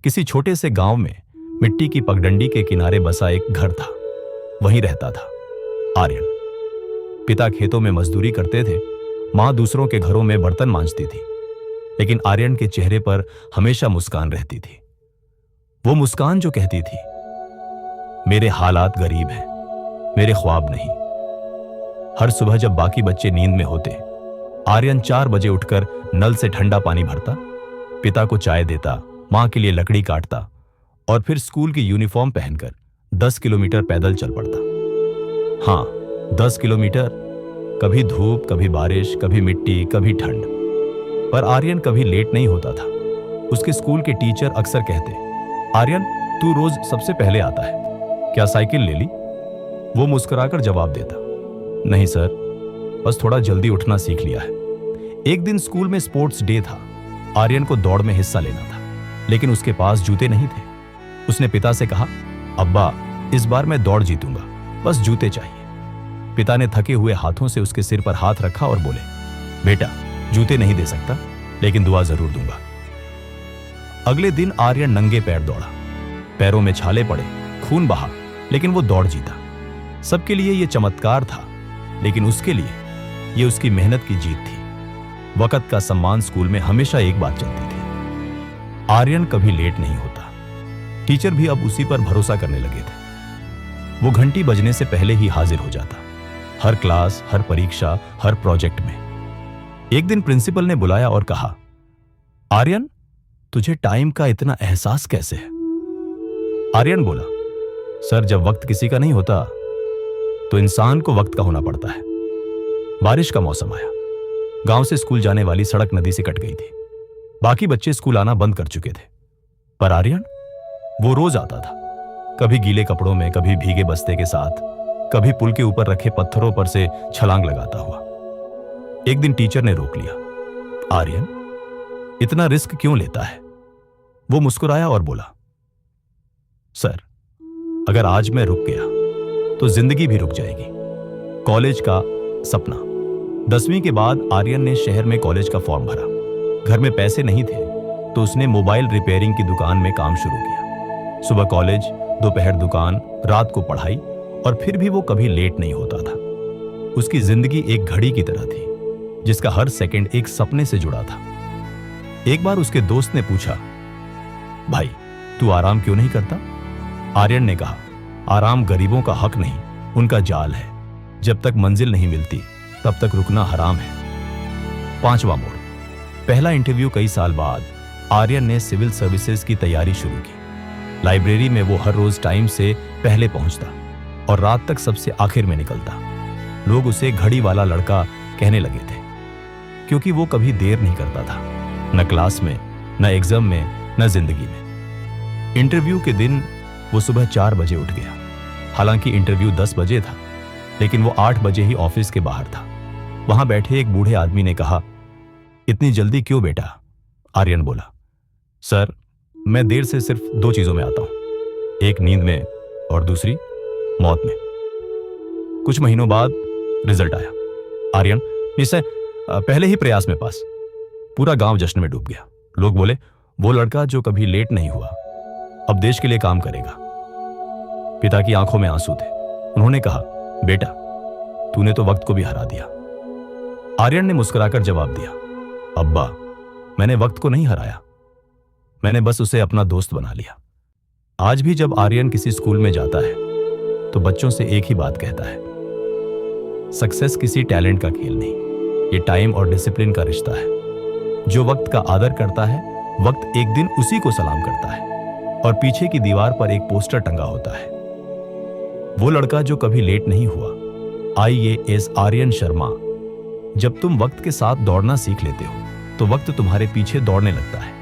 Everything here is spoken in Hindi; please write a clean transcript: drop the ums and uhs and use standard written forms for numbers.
किसी छोटे से गांव में मिट्टी की पगडंडी के किनारे बसा एक घर था। वहीं रहता था आर्यन। पिता खेतों में मजदूरी करते थे, मां दूसरों के घरों में बर्तन मांजती थी, लेकिन आर्यन के चेहरे पर हमेशा मुस्कान रहती थी। वो मुस्कान जो कहती थी, मेरे हालात गरीब हैं, मेरे ख्वाब नहीं। हर सुबह जब बाकी बच्चे नींद में होते, आर्यन 4 बजे उठकर नल से ठंडा पानी भरता, पिता को चाय देता, मां के लिए लकड़ी काटता और फिर स्कूल की यूनिफॉर्म पहनकर 10 किलोमीटर पैदल चल पड़ता। हाँ, 10 किलोमीटर। कभी धूप, कभी बारिश, कभी मिट्टी, कभी ठंड, पर आर्यन कभी लेट नहीं होता था। उसके स्कूल के टीचर अक्सर कहते, आर्यन तू रोज सबसे पहले आता है, क्या साइकिल ले ली? वो मुस्कुराकर जवाब देता, नहीं सर, बस थोड़ा जल्दी उठना सीख लिया है। एक दिन स्कूल में स्पोर्ट्स डे था। आर्यन को दौड़ में हिस्सा लेना था, लेकिन उसके पास जूते नहीं थे। उसने पिता से कहा, अब्बा इस बार मैं दौड़ जीतूंगा, बस जूते चाहिए। पिता ने थके हुए हाथों से उसके सिर पर हाथ रखा और बोले, बेटा जूते नहीं दे सकता, लेकिन दुआ जरूर दूंगा। अगले दिन आर्यन नंगे पैर दौड़ा। पैरों में छाले पड़े, खून बहा, लेकिन वो दौड़ जीता। सबके लिए यह चमत्कार था, लेकिन उसके लिए यह उसकी मेहनत की जीत थी। वक्त का सम्मान स्कूल में हमेशा एक बात चलती थी, आर्यन कभी लेट नहीं होता। टीचर भी अब उसी पर भरोसा करने लगे थे। वो घंटी बजने से पहले ही हाजिर हो जाता, हर क्लास, हर परीक्षा, हर प्रोजेक्ट में। एक दिन प्रिंसिपल ने बुलाया और कहा, आर्यन तुझे टाइम का इतना एहसास कैसे है? आर्यन बोला, सर जब वक्त किसी का नहीं होता तो इंसान को वक्त का होना पड़ता है। बारिश का मौसम आया। गांव से स्कूल जाने वाली सड़क नदी से कट गई थी। बाकी बच्चे स्कूल आना बंद कर चुके थे, पर आर्यन वो रोज आता था, कभी गीले कपड़ों में, कभी भीगे बस्ते के साथ, कभी पुल के ऊपर रखे पत्थरों पर से छलांग लगाता हुआ। एक दिन टीचर ने रोक लिया, आर्यन इतना रिस्क क्यों लेता है? वो मुस्कुराया और बोला, सर अगर आज मैं रुक गया तो जिंदगी भी रुक जाएगी। कॉलेज का सपना। 10वीं के बाद आर्यन ने शहर में कॉलेज का फॉर्म भरा। घर में पैसे नहीं थे तो उसने मोबाइल रिपेयरिंग की दुकान में काम शुरू किया। सुबह कॉलेज, दोपहर दुकान, रात को पढ़ाई, और फिर भी वो कभी लेट नहीं होता था। उसकी जिंदगी एक घड़ी की तरह थी, जिसका हर सेकंड एक सपने से जुड़ा था। एक बार उसके दोस्त ने पूछा, भाई तू आराम क्यों नहीं करता? आर्यन ने कहा, आराम गरीबों का हक नहीं, उनका जाल है। जब तक मंजिल नहीं मिलती तब तक रुकना हराम है। 5वां मोड़। पहला इंटरव्यू कई साल बाद आर्यन ने सिविल सर्विसेज की तैयारी शुरू की। लाइब्रेरी में वो हर रोज टाइम से पहले पहुंचता और रात तक सबसे आखिर में निकलता। लोग उसे घड़ी वाला लड़का कहने लगे थे, क्योंकि वो कभी देर नहीं करता था, न क्लास में, न एग्जाम में, न जिंदगी में। इंटरव्यू के दिन वो सुबह 4 बजे उठ गया। हालांकि इंटरव्यू 10 बजे था, लेकिन वो 8 बजे ही ऑफिस के बाहर था। वहां बैठे एक बूढ़े आदमी ने कहा, इतनी जल्दी क्यों बेटा? आर्यन बोला, सर मैं देर से सिर्फ 2 चीजों में आता हूं, एक नींद में और दूसरी मौत में। कुछ महीनों बाद रिजल्ट आया। आर्यन निश्चय पहले ही प्रयास में पास। पूरा गांव जश्न में डूब गया। लोग बोले, वो लड़का जो कभी लेट नहीं हुआ अब देश के लिए काम करेगा। पिता की आंखों में आंसू थे। उन्होंने कहा, बेटा तूने तो वक्त को भी हरा दिया। आर्यन ने मुस्कुराकर जवाब दिया, अब्बा मैंने वक्त को नहीं हराया, मैंने बस उसे अपना दोस्त बना लिया। आज भी जब आर्यन किसी स्कूल में जाता है तो बच्चों से एक ही बात कहता है, सक्सेस किसी टैलेंट का खेल नहीं, ये टाइम और डिसिप्लिन का रिश्ता है। जो वक्त का आदर करता है, वक्त एक दिन उसी को सलाम करता है। और पीछे की दीवार पर एक पोस्टर टंगा होता है, वो लड़का जो कभी लेट नहीं हुआ, IAS आर्यन शर्मा। जब तुम वक्त के साथ दौड़ना सीख लेते हो तो वक्त तुम्हारे पीछे दौड़ने लगता है।